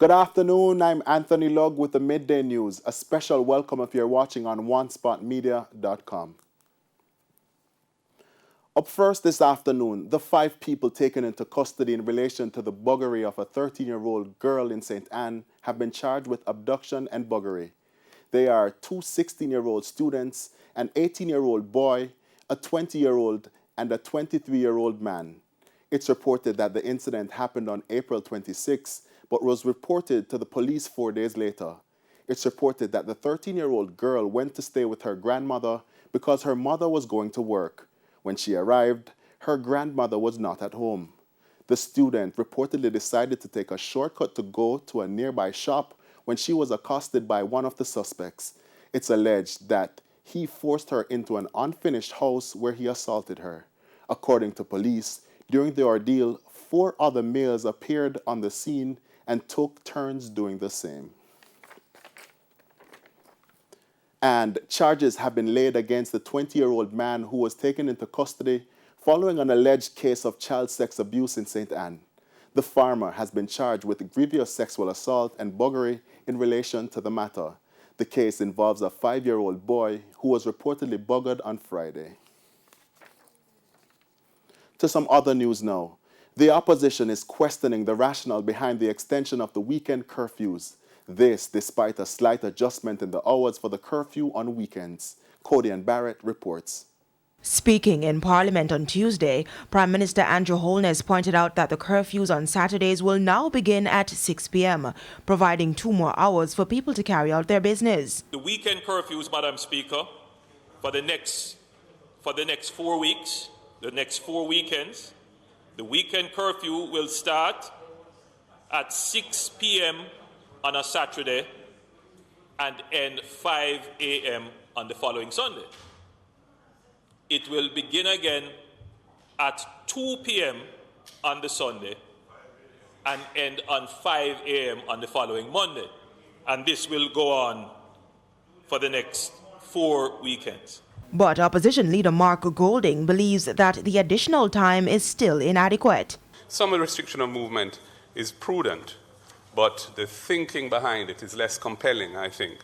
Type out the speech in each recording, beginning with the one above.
Good afternoon, I'm Anthony Lugg with the Midday News. A special welcome if you're watching on onespotmedia.com. Up first this afternoon, the 5 people taken into custody in relation to the buggery of a 13-year-old girl in St. Anne have been charged with abduction and buggery. They are 2 16-year-old students, an 18-year-old boy, a 20-year-old, and a 23-year-old man. It's reported that the incident happened on April 26, but was reported to the police 4 days later. It's reported that the 13-year-old girl went to stay with her grandmother because her mother was going to work. When she arrived, her grandmother was not at home. The student reportedly decided to take a shortcut to go to a nearby shop when she was accosted by one of the suspects. It's alleged that he forced her into an unfinished house where he assaulted her. According to police, during the ordeal, 4 other males appeared on the scene and took turns doing the same. And charges have been laid against the 20-year-old man who was taken into custody following an alleged case of child sex abuse in St. Anne. The farmer has been charged with grievous sexual assault and buggery in relation to the matter. The case involves a 5-year-old boy who was reportedly buggered on Friday. To some other news now. The opposition is questioning the rationale behind the extension of the weekend curfews. This despite a slight adjustment in the hours for the curfew on weekends. Cody and Barrett reports. Speaking in Parliament on Tuesday, Prime Minister Andrew Holness pointed out that the curfews on Saturdays will now begin at 6 p.m., providing 2 more hours for people to carry out their business. The weekend curfews, Madam Speaker, for the next 4 weeks, the next 4 weekends, the weekend curfew will start at 6 p.m. on a Saturday and end 5 a.m. on the following Sunday. It will begin again at 2 p.m. on the Sunday and end on 5 a.m. on the following Monday. And this will go on for the next 4 weekends. But opposition leader Mark Golding believes that the additional time is still inadequate. Some of the restriction of movement is prudent, but the thinking behind it is less compelling, I think,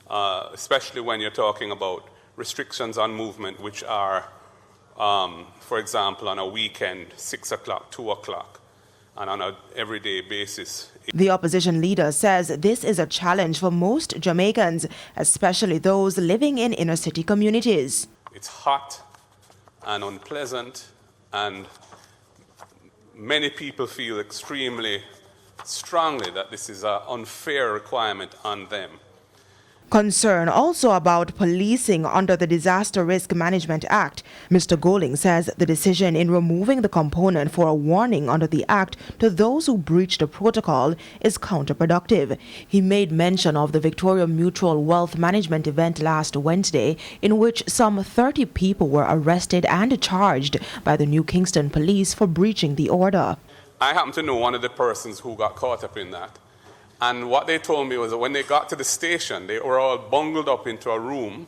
especially when you're talking about restrictions on movement, which are, for example, on a weekend, 6 o'clock, 2 o'clock, and on an everyday basis. The opposition leader says this is a challenge for most Jamaicans, especially those living in inner city communities. It's hot and unpleasant, and many people feel extremely strongly that this is an unfair requirement on them. Concern also about policing under the Disaster Risk Management Act. Mr. Golding says the decision in removing the component for a warning under the Act to those who breach the protocol is counterproductive. He made mention of the Victoria Mutual Wealth Management event last Wednesday, in which some 30 people were arrested and charged by the New Kingston Police for breaching the order. I happen to know one of the persons who got caught up in that. And what they told me was that when they got to the station, they were all bungled up into a room.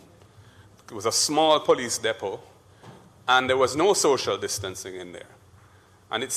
It was a small police depot, and there was no social distancing in there. And it's,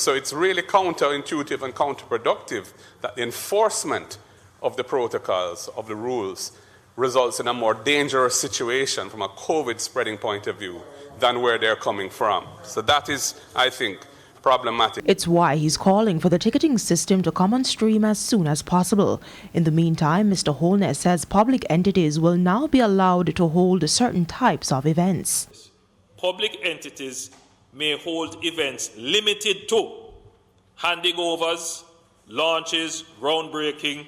so it's really counterintuitive and counterproductive that the enforcement of the protocols, of the rules, results in a more dangerous situation from a COVID spreading point of view than where they're coming from. So that is, I think, problematic. It's why he's calling for the ticketing system to come on stream as soon as possible. In the meantime, Mr. Holness says public entities will now be allowed to hold certain types of events. Public entities may hold events limited to handing overs, launches, groundbreaking,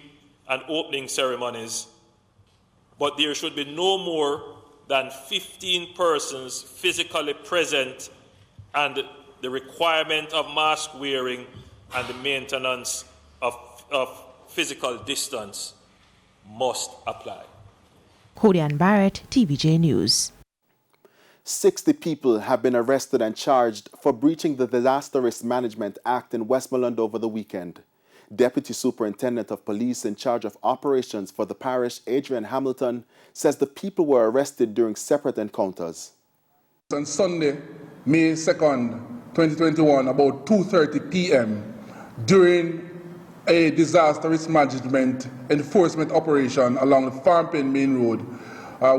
and opening ceremonies, but there should be no more than 15 persons physically present, and the requirement of mask wearing and the maintenance of physical distance must apply. Cody and Barrett, TVJ News. 60 people have been arrested and charged for breaching the Disaster Risk Management Act in Westmoreland over the weekend. Deputy Superintendent of Police in charge of operations for the parish, Adrian Hamilton, says the people were arrested during separate encounters. On Sunday, May 2nd, 2021, about 2:30 p.m., during a disaster risk management enforcement operation along the Farm Pen Main Road.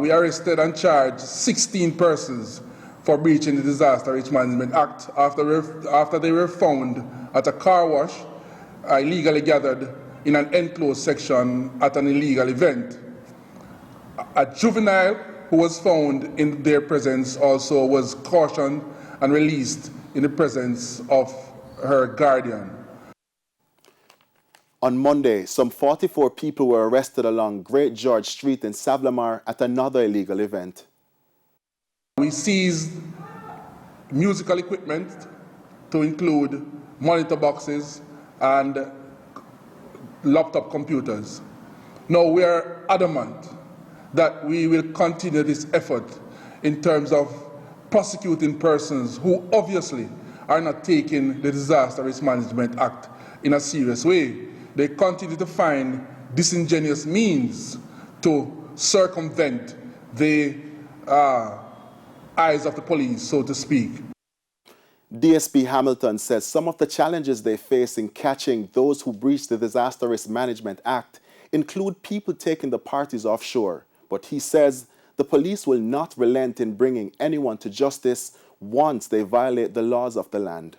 We arrested and charged 16 persons for breaching the Disaster Risk Management Act after they were found at a car wash, illegally gathered in an enclosed section at an illegal event. A juvenile who was found in their presence also was cautioned and released in the presence of her guardian. On Monday, some 44 people were arrested along Great George Street in Savlamar at another illegal event. We seized musical equipment to include monitor boxes and laptop computers. Now we are adamant that we will continue this effort in terms of prosecuting persons who obviously are not taking the Disaster Risk Management Act in a serious way. They continue to find disingenuous means to circumvent the eyes of the police, so to speak. DSP Hamilton says some of the challenges they face in catching those who breach the Disaster Risk Management Act include people taking the parties offshore. But he says the police will not relent in bringing anyone to justice once they violate the laws of the land.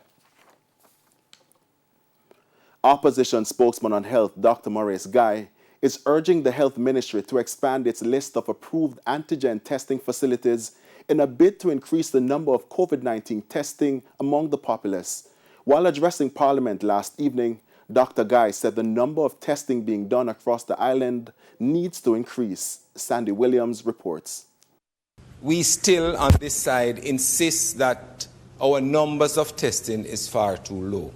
Opposition spokesman on health, Dr. Maurice Guy, is urging the health ministry to expand its list of approved antigen testing facilities in a bid to increase the number of COVID-19 testing among the populace. While addressing Parliament last evening, Dr. Guy said the number of testing being done across the island needs to increase. Sandy Williams reports. We still on this side insist that our numbers of testing is far too low.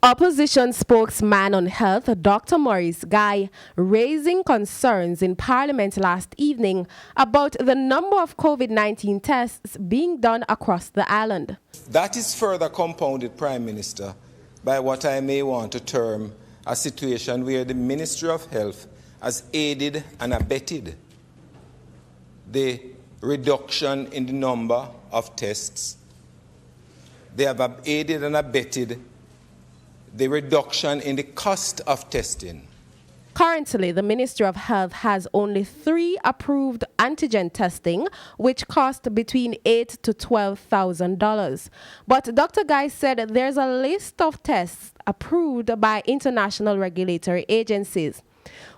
Opposition spokesman on health, Dr. Maurice Guy, raising concerns in Parliament last evening about the number of COVID-19 tests being done across the island. That is further compounded, Prime Minister, by what I may want to term a situation where the Ministry of Health has aided and abetted the reduction in the number of tests. They have aided and abetted the reduction in the cost of testing. Currently, the Ministry of Health has only 3 approved antigen testing, which cost between $8,000 to $12,000. But Dr. Guy said there's a list of tests approved by international regulatory agencies.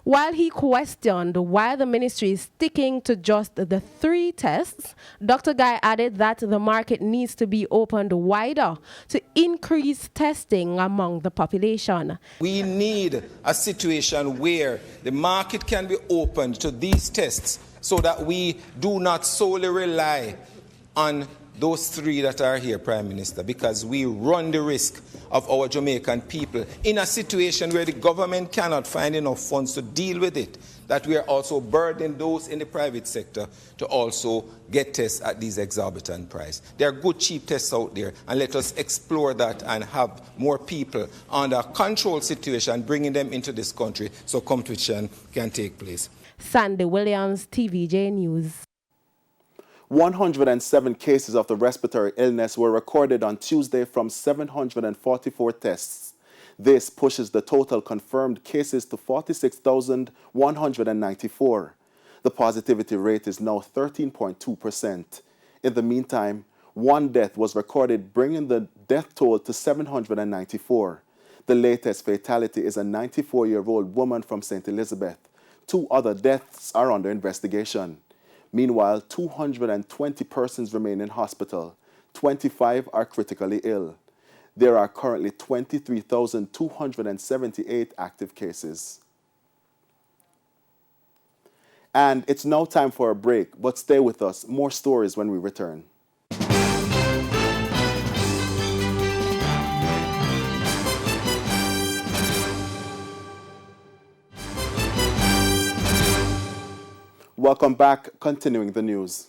While he questioned why the ministry is sticking to just the 3 tests, Dr. Guy added that the market needs to be opened wider to increase testing among the population. We need a situation where the market can be opened to these tests so that we do not solely rely on those 3 that are here, Prime Minister, because we run the risk of our Jamaican people in a situation where the government cannot find enough funds to deal with it, that we are also burdening those in the private sector to also get tests at these exorbitant prices. There are good cheap tests out there, and let us explore that and have more people under a controlled situation, bringing them into this country so competition can take place. Sandy Williams, TVJ News. 107 cases of the respiratory illness were recorded on Tuesday from 744 tests. This pushes the total confirmed cases to 46,194. The positivity rate is now 13.2%. In the meantime, 1 death was recorded, bringing the death toll to 794. The latest fatality is a 94-year-old woman from St. Elizabeth. 2 other deaths are under investigation. Meanwhile, 220 persons remain in hospital. 25 are critically ill. There are currently 23,278 active cases. And it's now time for a break, but stay with us. More stories when we return. Welcome back. Continuing the news.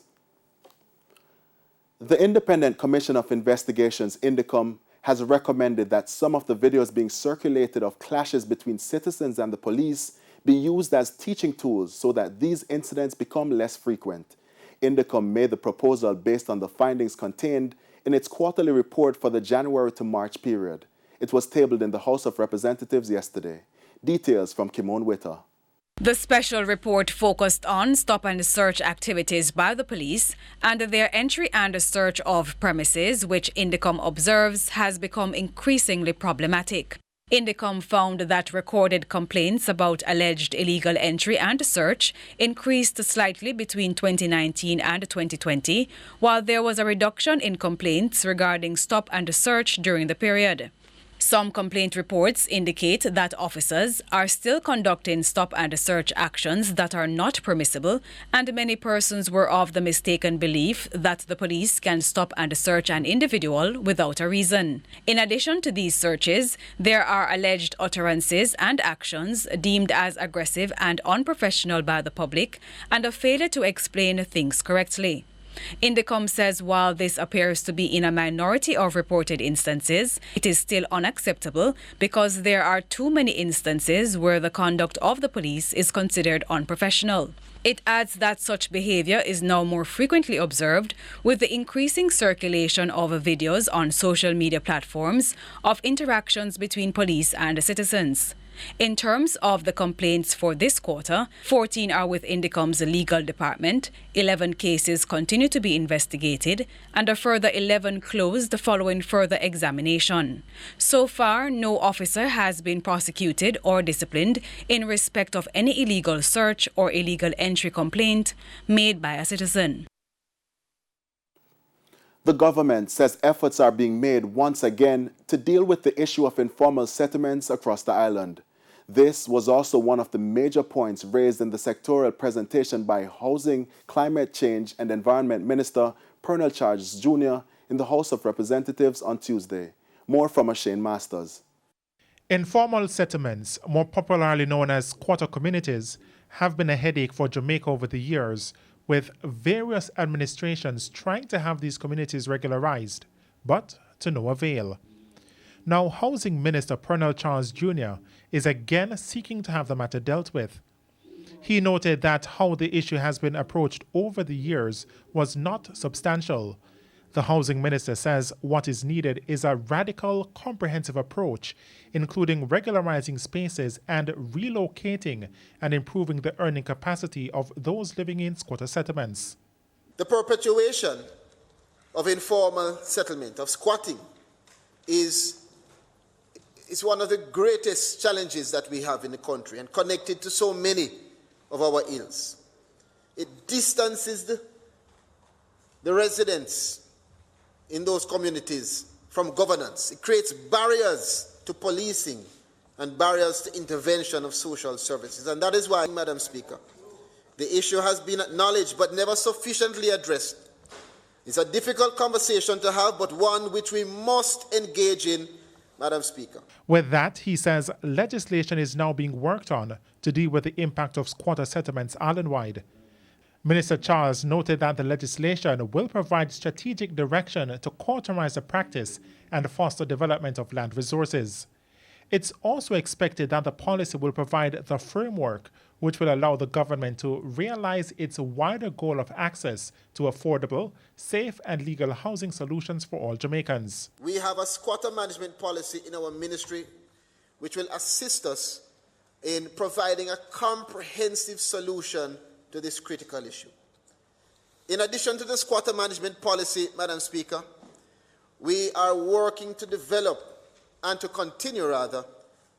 The Independent Commission of Investigations, INDECOM, has recommended that some of the videos being circulated of clashes between citizens and the police be used as teaching tools so that these incidents become less frequent. INDECOM made the proposal based on the findings contained in its quarterly report for the January to March period. It was tabled in the House of Representatives yesterday. Details from Kimon Witter. The special report focused on stop and search activities by the police and their entry and search of premises, which INDECOM observes has become increasingly problematic. INDECOM found that recorded complaints about alleged illegal entry and search increased slightly between 2019 and 2020, while there was a reduction in complaints regarding stop and search during the period. Some complaint reports indicate that officers are still conducting stop and search actions that are not permissible, and many persons were of the mistaken belief that the police can stop and search an individual without a reason. In addition to these searches, there are alleged utterances and actions deemed as aggressive and unprofessional by the public, and a failure to explain things correctly. INDECOM says while this appears to be in a minority of reported instances, it is still unacceptable because there are too many instances where the conduct of the police is considered unprofessional. It adds that such behavior is now more frequently observed with the increasing circulation of videos on social media platforms of interactions between police and citizens. In terms of the complaints for this quarter, 14 are with INDECOM's legal department, 11 cases continue to be investigated, and a further 11 closed following further examination. So far, no officer has been prosecuted or disciplined in respect of any illegal search or illegal entry complaint made by a citizen. The government says efforts are being made once again to deal with the issue of informal settlements across the island. This was also one of the major points raised in the sectorial presentation by Housing, Climate Change and Environment Minister Pernell Charles Jr. in the House of Representatives on Tuesday. More from Shane Masters. Informal settlements, more popularly known as squatter communities, have been a headache for Jamaica over the years, with various administrations trying to have these communities regularized, but to no avail. Now, Housing Minister Pernell Charles Jr. is again seeking to have the matter dealt with. He noted that how the issue has been approached over the years was not substantial. The Housing Minister says what is needed is a radical, comprehensive approach, including regularizing spaces and relocating and improving the earning capacity of those living in squatter settlements. The perpetuation of informal settlement, of squatting, is one of the greatest challenges that we have in the country and connected to so many of our ills. It distances the residents in those communities from governance. It creates barriers to policing and barriers to intervention of social services. And that is why, Madam Speaker, the issue has been acknowledged but never sufficiently addressed. It's a difficult conversation to have, but one which we must engage in, Madam Speaker. With that, he says legislation is now being worked on to deal with the impact of squatter settlements island-wide. Minister Charles noted that the legislation will provide strategic direction to cauterize the practice and foster development of land resources. It's also expected that the policy will provide the framework which will allow the government to realize its wider goal of access to affordable, safe and legal housing solutions for all Jamaicans. We have a squatter management policy in our ministry which will assist us in providing a comprehensive solution to this critical issue. In addition to the squatter management policy, Madam Speaker, we are working to develop and to continue rather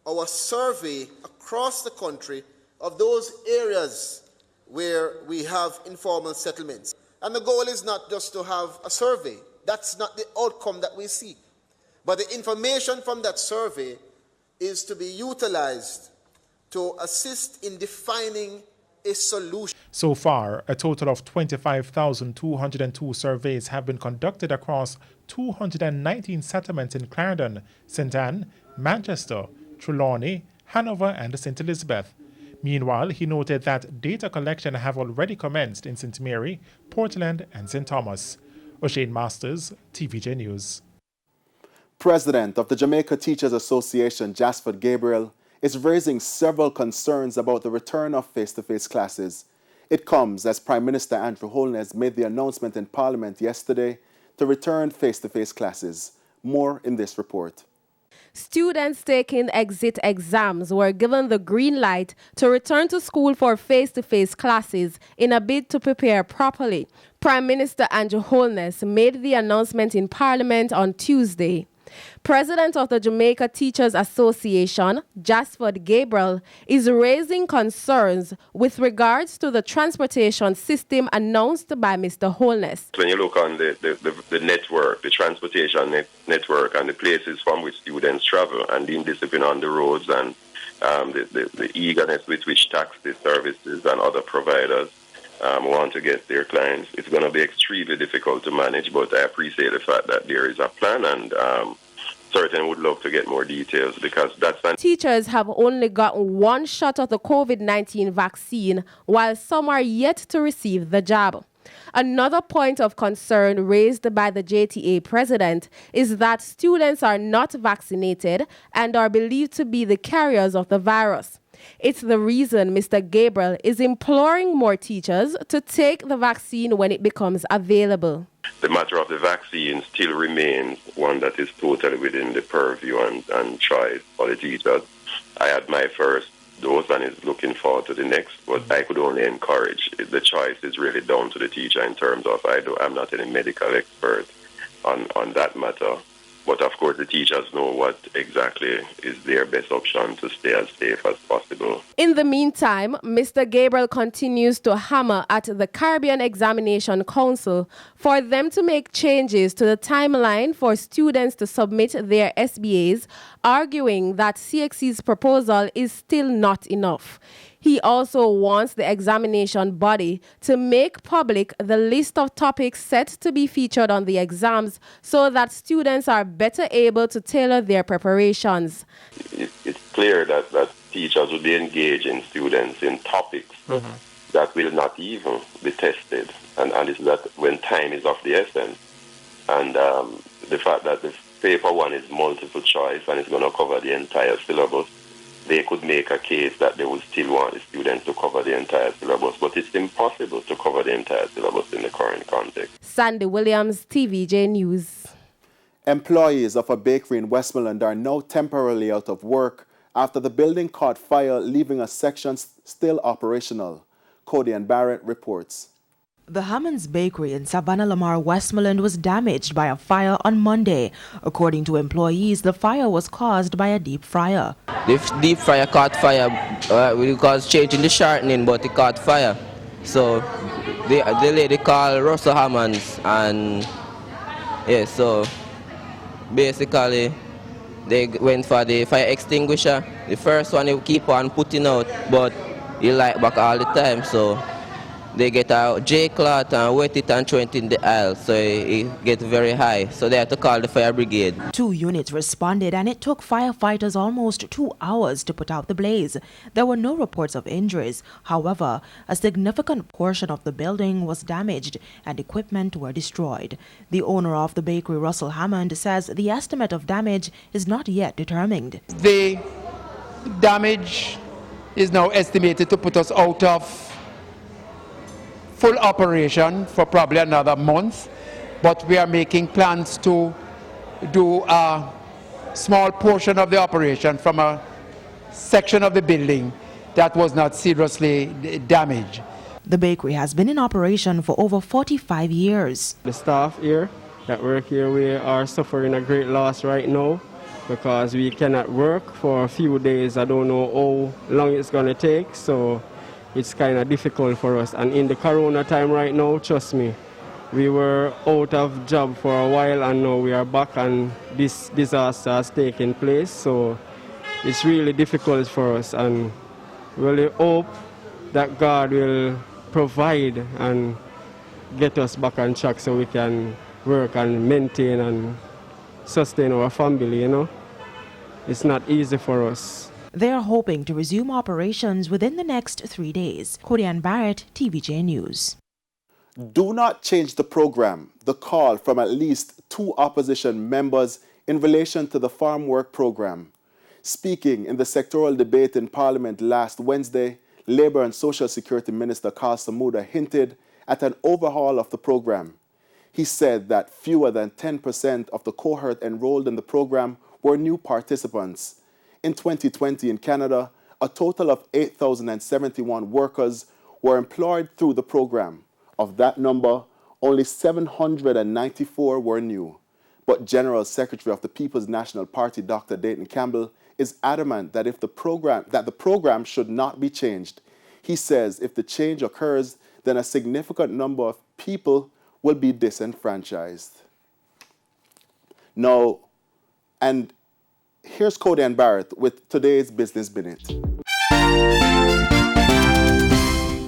our survey across the country of those areas where we have informal settlements. And the goal is not just to have a survey. That's not the outcome that we seek. But the information from that survey is to be utilized to assist in defining a solution. So far, a total of 25,202 surveys have been conducted across 219 settlements in Clarendon, St. Anne, Manchester, Trelawney, Hanover and St. Elizabeth. Meanwhile, he noted that data collection have already commenced in St. Mary, Portland and St. Thomas. O'Shane Masters, TVJ News. President of the Jamaica Teachers Association, Jasford Gabriel, is raising several concerns about the return of face-to-face classes. It comes as Prime Minister Andrew Holness made the announcement in Parliament yesterday to return face-to-face classes. More in this report. Students taking exit exams were given the green light to return to school for face-to-face classes in a bid to prepare properly. Prime Minister Andrew Holness made the announcement in Parliament on Tuesday. President of the Jamaica Teachers Association, Jasford Gabriel, is raising concerns with regards to the transportation system announced by Mr. Holness. When you look on the network, the transportation network and the places from which students travel and the indiscipline on the roads and the eagerness with which taxi services and other providers want to get their clients, it's going to be extremely difficult to manage, but I appreciate the fact that there is a plan and certainly would love to get more details because that's... Teachers have only gotten one shot of the COVID-19 vaccine, while some are yet to receive the jab. Another point of concern raised by the JTA president is that students are not vaccinated and are believed to be the carriers of the virus. It's the reason Mr. Gabriel is imploring more teachers to take the vaccine when it becomes available. The matter of the vaccine still remains one that is totally within the purview and choice for the teachers. I had my first dose and is looking forward to the next, but I could only encourage. The choice is really down to the teacher in terms of I'm not any medical expert on that matter. But of course, the teachers know what exactly is their best option to stay as safe as possible. In the meantime, Mr. Gabriel continues to hammer at the Caribbean Examination Council for them to make changes to the timeline for students to submit their SBAs, arguing that CXC's proposal is still not enough. He also wants the examination body to make public the list of topics set to be featured on the exams so that students are better able to tailor their preparations. It's clear that teachers will be engaging students in topics that will not even be tested, and it's that when time is of the essence. And the fact that the paper one is multiple choice and it's going to cover the entire syllabus, they could make a case that they would still want the students to cover the entire syllabus, but it's impossible to cover the entire syllabus in the current context. Sandy Williams, TVJ News. Employees of a bakery in Westmoreland are now temporarily out of work after the building caught fire, leaving a section still operational. Cody and Barrett reports. The Hammond's Bakery in Savannah Lamar, Westmoreland was damaged by a fire on Monday. According to employees, the fire was caused by a deep fryer. The deep fryer caught fire because changing the shortening, but it caught fire. So the lady called Russell Hammonds, and so basically they went for the fire extinguisher. The first one they keep on putting out, but it light back all the time, so they get a J-cloth and wet it and throw it in the aisle, so it gets very high. So they had to call the fire brigade. 2 units responded, and it took firefighters almost 2 hours to put out the blaze. There were no reports of injuries. However, a significant portion of the building was damaged and equipment were destroyed. The owner of the bakery, Russell Hammond, says the estimate of damage is not yet determined. The damage is now estimated to put us out of full operation for probably another month, but we are making plans to do a small portion of the operation from a section of the building that was not seriously damaged. The bakery has been in operation for over 45 years. The staff here that work here, we are suffering a great loss right now because we cannot work for a few days. I don't know how long it's going to take, so it's kind of difficult for us. And in the corona time right now, trust me, we were out of job for a while and now we are back and this disaster has taken place. So it's really difficult for us, and really hope that God will provide and get us back on track so we can work and maintain and sustain our family, you know. It's not easy for us. They are hoping to resume operations within the next 3 days. Cody and Barrett, TVJ News. Do not change the program. The call from at least 2 opposition members in relation to the farm work program. Speaking in the sectoral debate in Parliament last Wednesday, Labour and Social Security Minister Carl Samuda hinted at an overhaul of the program. He said that fewer than 10% of the cohort enrolled in the program were new participants. In 2020 in Canada, a total of 8,071 workers were employed through the program. Of that number, only 794 were new. But General Secretary of the People's National Party, Dr. Dayton Campbell, is adamant that the program should not be changed. He says if the change occurs, then a significant number of people will be disenfranchised. Now, and here's Cody and Barrett with today's Business Minute.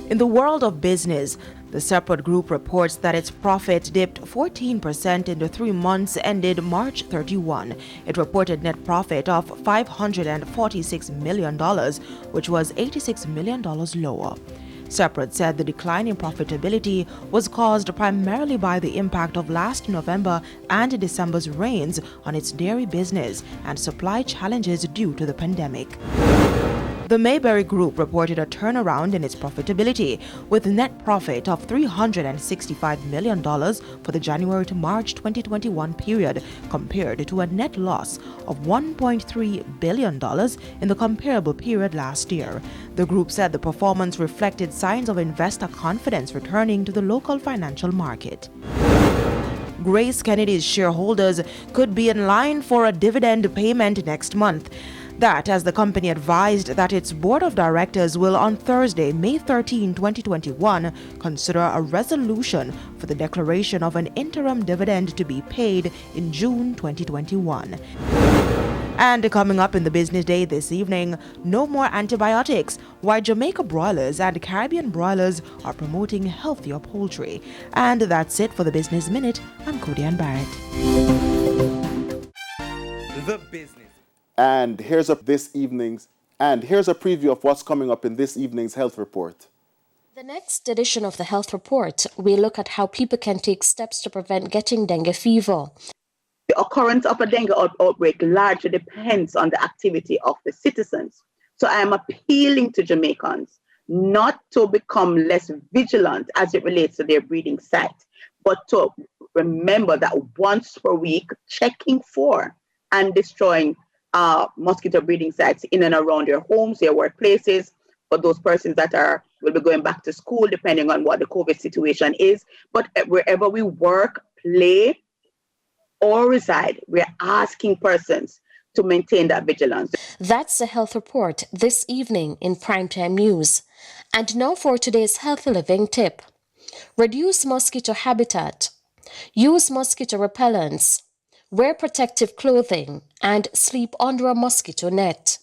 In the world of business, the Separate Group reports that its profit dipped 14% in the 3 months ended March 31. It reported net profit of $546 million, which was $86 million lower. Separate said the decline in profitability was caused primarily by the impact of last November and December's rains on its dairy business and supply challenges due to the pandemic. The Mayberry Group reported a turnaround in its profitability, with net profit of $365 million for the January to March 2021 period, compared to a net loss of $1.3 billion in the comparable period last year. The group said the performance reflected signs of investor confidence returning to the local financial market. Grace Kennedy's shareholders could be in line for a dividend payment next month. That as the company advised that its board of directors will on Thursday, May 13, 2021, consider a resolution for the declaration of an interim dividend to be paid in June 2021. And coming up in the business day this evening, no more antibiotics, why Jamaica broilers and Caribbean broilers are promoting healthier poultry. And that's it for the Business Minute. I'm Cody Ann Barrett. The Business. And here's a preview of what's coming up in this evening's health report. The next edition of the health report, we look at how people can take steps to prevent getting dengue fever. The occurrence of a dengue outbreak largely depends on the activity of the citizens. So I am appealing to Jamaicans not to become less vigilant as it relates to their breeding site, but to remember that once per week, checking for and destroying mosquito breeding sites in and around their homes, their workplaces, for those persons that will be going back to school, depending on what the COVID situation is. But wherever we work, play, or reside, we're asking persons to maintain that vigilance. That's the health report this evening in Primetime News. And now for today's healthy living tip. Reduce mosquito habitat. Use mosquito repellents. Wear protective clothing and sleep under a mosquito net.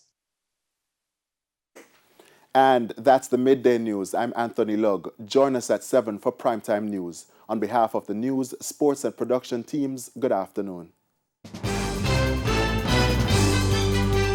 And that's the Midday News. I'm Anthony Lugg. Join us at 7 for Primetime News. On behalf of the news, sports and production teams, good afternoon.